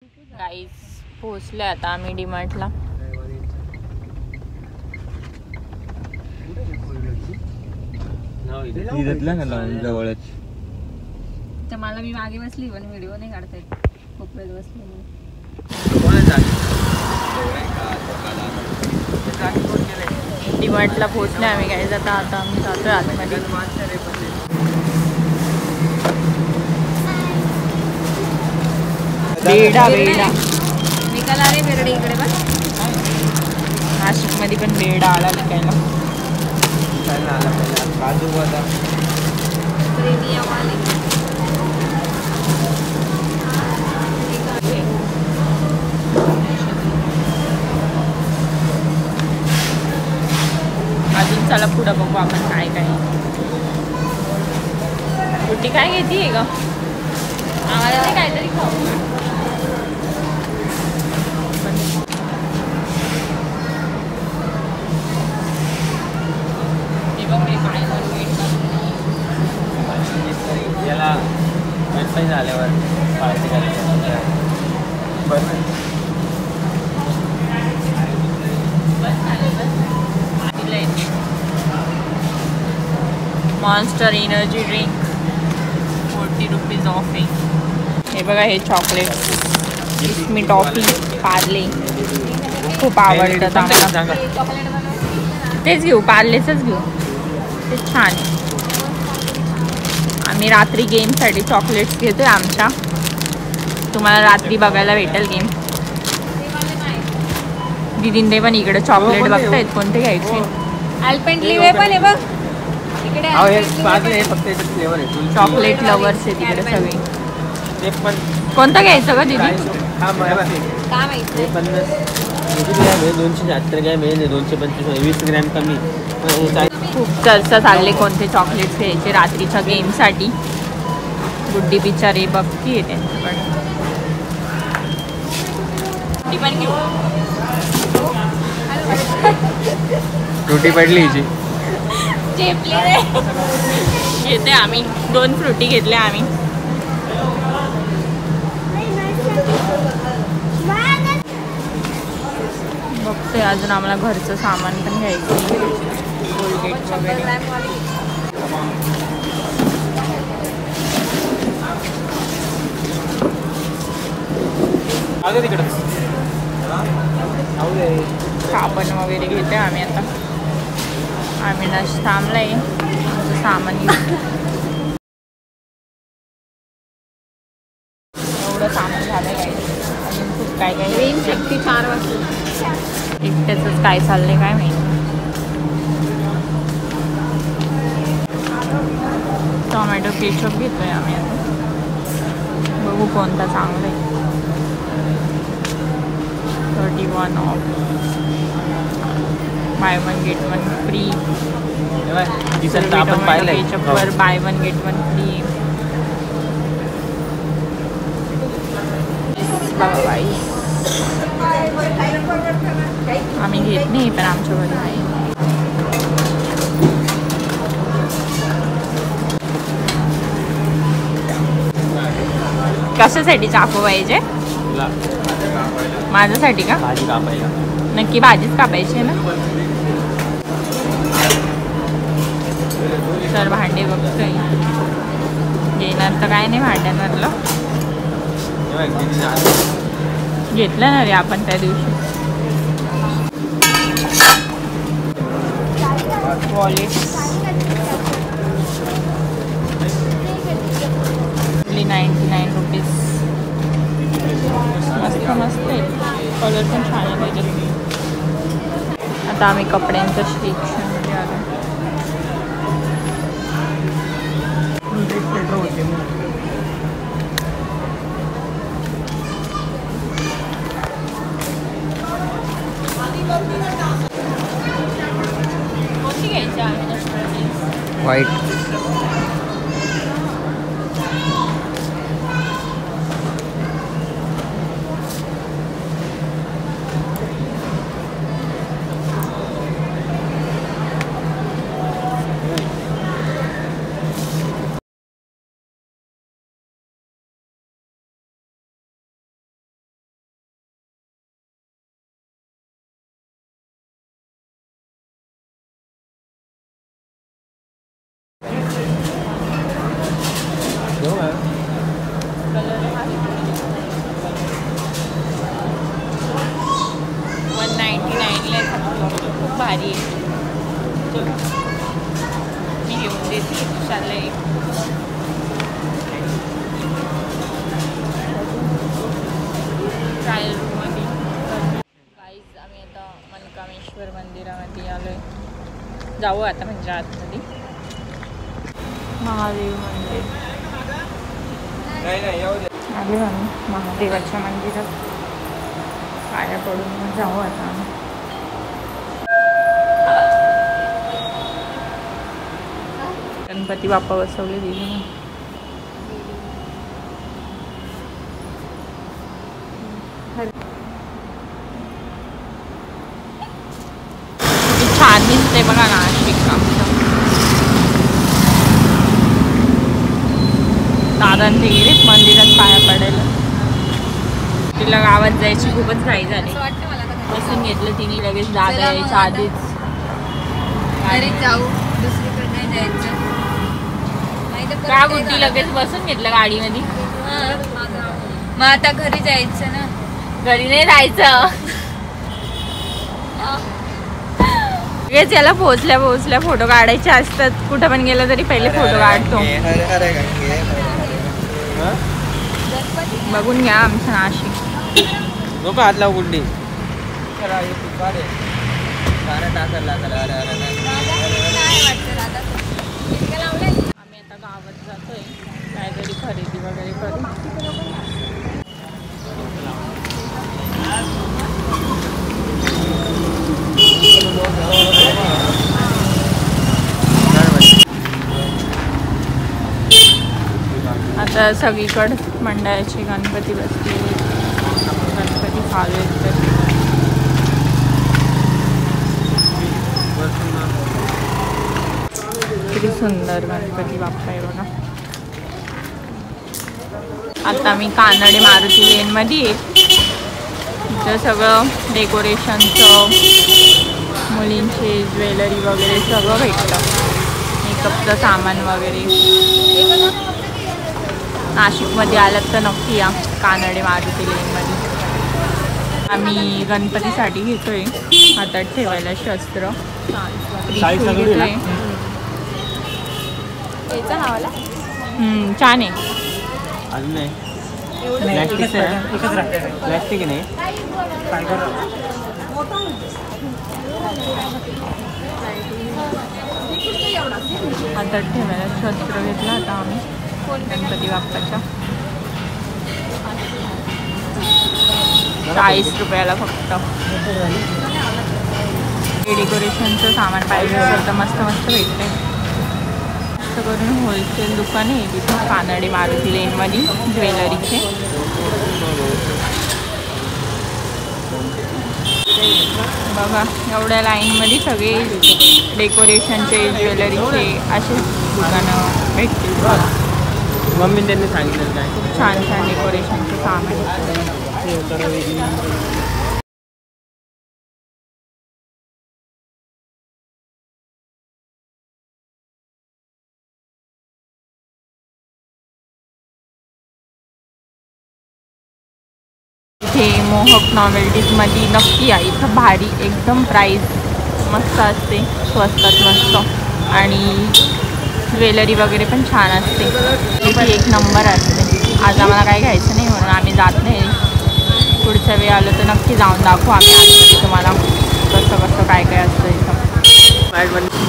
गाईस पोहोचले आता आम्ही डीमार्टला. जवळच तर मला मी मागे बसली पण व्हिडिओ नाही काढता येत, खूप वेळ बसली. डीमार्टला पोहोचले आम्ही. काय जाता आता आम्ही जातोय आतमध्ये. बेडा बेडा निकाल आले बेरडे इकडे बघ. नाशिक मध्ये पण बेडा आला विकायला. अजून चला पुढं बघू आपण काय काय. कुठे काय घेते ग आम्हाला ते काहीतरी खाऊ. याला वेबसाईट झाल्यावर पार्टी करायची. Monster energy drink 40 rupees ऑफिंग. हे बघा हे चॉकलेट किसमी टॉफी पार्ले खूप आवडतात आम्हाला. तेच घेऊ, पार्लेचंच घेऊ, ते छान आहे. आम्ही रात्री गेमसाठी चॉकलेट्स घेतोय आमच्या. तुम्हाला रात्री बघायला भेटेल गेम. दिदींदे पण इकडे चॉकलेट बघतायत कोणते घ्यायचे. अल्पेंटलिवे पण आहे बघ इकडे. चॉकलेट लवर्स आहे तिकडे सगळे. कोणतं घ्यायचं का दीदी? 270 ग्रॅम आहे, 225 20 ग्रॅम कमी. खूप चर्चा चालले कोणते चॉकलेट्स घ्यायचे रात्रीच्या गेमसाठी. गुड्डी बिचारी बघती त्यांच्याकडे. पण घेऊ फ्रुटी पडली हिची. घेते आम्ही 2 फ्रुटी घेतले आम्ही. बघते अजून आम्हाला घरचं सामान पण घ्यायचं. कोलगेट वगैरे. साबण वगैरे घेते आम्ही आता. आम्ही नश थांबलाय सामान घेऊ. एवढं सामान झालं काय अजून खूप काय काय. 4 वाजता एकट्याच काय चाललंय काय माहिती. टोमॅटो केचप घेतोय आम्ही आता. बघू कोणता चांगला आहे. 31 ऑफ. Bye 1 gate 1 free. आपण पाहिलं केचपवर बाय 1 गेट 1 फ्री. बाई आम्ही घेत नाही पण आमच्या घरी आहे. कशासाठी चाकू पाहिजे? माझ्यासाठी का? भाजी कापायला. नक्की भाजीच कापायची ना. तर भांडे बघतोय. घेणार तर काय नाही भांड्यांवरलं. घेतलं ना रे आपण त्या दिवशी. Wallet 99 rupees. मस्त मस्त आहे. कलर पण छान आहे त्याच्यात. आता आम्ही कपड्यांच्या सेक्शनमध्ये आलो. कोणती घ्यायची आहे? व्हाईट. भारी आहे. मी घेऊन देते विशालला एक. ट्रायल रूममध्ये गाईज आम्ही आता मनकामेश्वर मंदिरामध्ये आलोय. जाऊ आता म्हणजे आतमध्ये. महादेव मंदिर आलो आम्ही महादेवाच्या मंदिरात. पाया पडून जाऊ आता आम्ही. गणपती बाप्पा बसवले दिले. छान दिसते बघा नाशिक आमचं. दादांचे गेले मंदिरात पाया पडायला. तिला गावात जायची खूपच घाई झाली. बसून घेतलं तिने लगेच. दादा यायच्या आधीच जाऊ दुसरीकडे नाही जायचं. का गुड्डी लगेच बसून घेतलं गाडीमध्ये. मग आता घरी जायचं ना. घरी नाही जायचं. लगेच याला पोहोचल्या फोटो काढायचे असतात. कुठं पण गेलं तरी पहिले फोटो काढतो. बघून घ्या आमचं नाशिक. नको हात लाव गुड्डी. आम्ही आता गावात जातोय काहीतरी खरेदी वगैरे करू. आता सगळीकडे मंडळाचे गणपती बसले. गणपती चालू आहेत तर किती सुंदर गणपती बाप्पा आहे बघा. आता मी कानडे मारुती लेनमध्ये आहे. इथं सगळं डेकोरेशनचं, मुलींचे ज्वेलरी वगैरे सगळं भेटतं. मेकअपचं सामान वगैरे. नाशिकमध्ये आलात तर नक्की या कानडे मारुती लेनमध्ये. आम्ही गणपतीसाठी घेतोय हातात ठेवायला शस्त्र. घेतोय. छान आहे. अजून नाही. प्लॅस्टिक नाही. हातात ठेवायला शस्त्र घेतला आता आम्ही गणपती बाप्पाच्या. 40 रुपयाला फक्त. डेकोरेशनचं सामान पाहिजे असेल तर मस्त भेटते. जास्त करून होलसेल दुकान आहे तिथं कानडे मारुती लेनमध्ये ज्वेलरीचे. बघा एवढ्या लाईनमध्ये सगळे डेकोरेशनचे ज्वेलरीचे असे दुकानं भेटतील. मम्मी त्यांनी सांगितलं काय छान छान डेकोरेशनचं सामान. इथे मोहक नॉवेल्टीजमध्ये नक्की या. इथं भारी एकदम प्राईस मस्त असते. स्वस्तात मस्त. आणि ज्वेलरी वगैरे पण छान असते. इथे एक नंबर असते. आज आम्हाला काय घ्यायचं नाही म्हणून आम्ही जात नाही. पुढच्या वेळी आलो तर नक्की जाऊन दाखवू आम्ही आतमध्ये तुम्हाला कसं काय असतं इथं.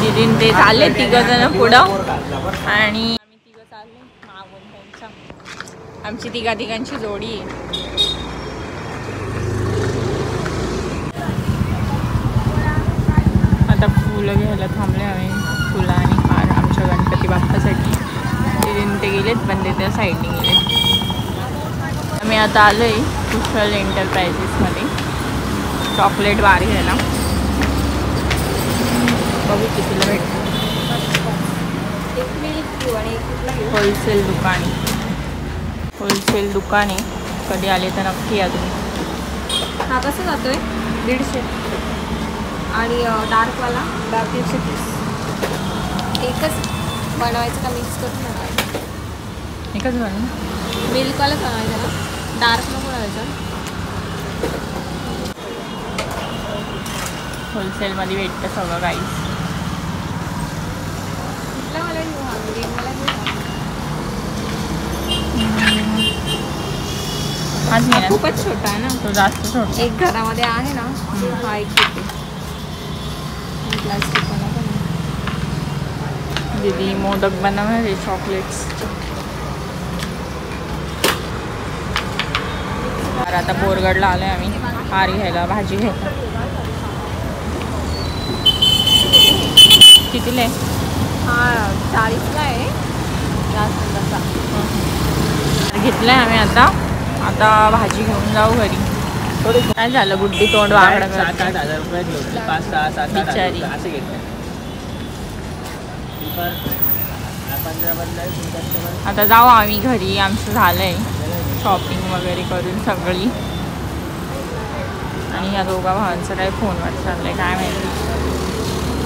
दीदीन ते चालले 3 जण पुढं आणि आम्ही 3 चालले मागून त्यांच्या. आमची तिघांची जोडी आहे. आता फुलं घ्यायला थांबले आम्ही. फुलं आणि हार आमच्या गणपती बाप्पासाठी. दीदीन ते गेलेत पण ते त्या साईडने गेलेत. आम्ही आता आलो आहे कुशल एंटरप्राइजेसमध्ये चॉकलेट बार घ्यायला. बघू कितीला भेटतं. होलसेल दुकान आहे. कधी आले तर नक्की या तुम्ही. हा कसं जातोय 150 आणि डार्कवाला 130. एकच बनवायचं का मिक्स करून बनवायचं? एकच बनवून मिल्कवाला बनवायचं ना. डार्क नको बनवायचं. होलसेलमध्ये भेटतं सगळं काही. हाच घे ना. खूपच छोटा आहे ना तो जास्त छोटा. एक घरामध्ये आहे ना हा एक छोटे प्लास्टिक दीदी मोदक बनवणार आहे चॉकलेट्स. तर आता बोरगडला आलोय आम्ही हार घ्यायला, भाजी घ्यायला. कितीला आहे? हा 40ला आहे जास्त तसा. घेतलंय आम्ही आता भाजी घेऊन जाऊ घरी. काय झालं गुड्डी तोंड वाकडं 7-8 हजार रुपये घेतले. 5-6, 7-8 हजार बिचारी. रुपये असे घेतले. 15 आता जाऊ आम्ही घरी. आमचं झालंय शॉपिंग वगैरे करून सगळी. आणि या दोघा भावांचं काय फोनवर चाललंय काय माहिती.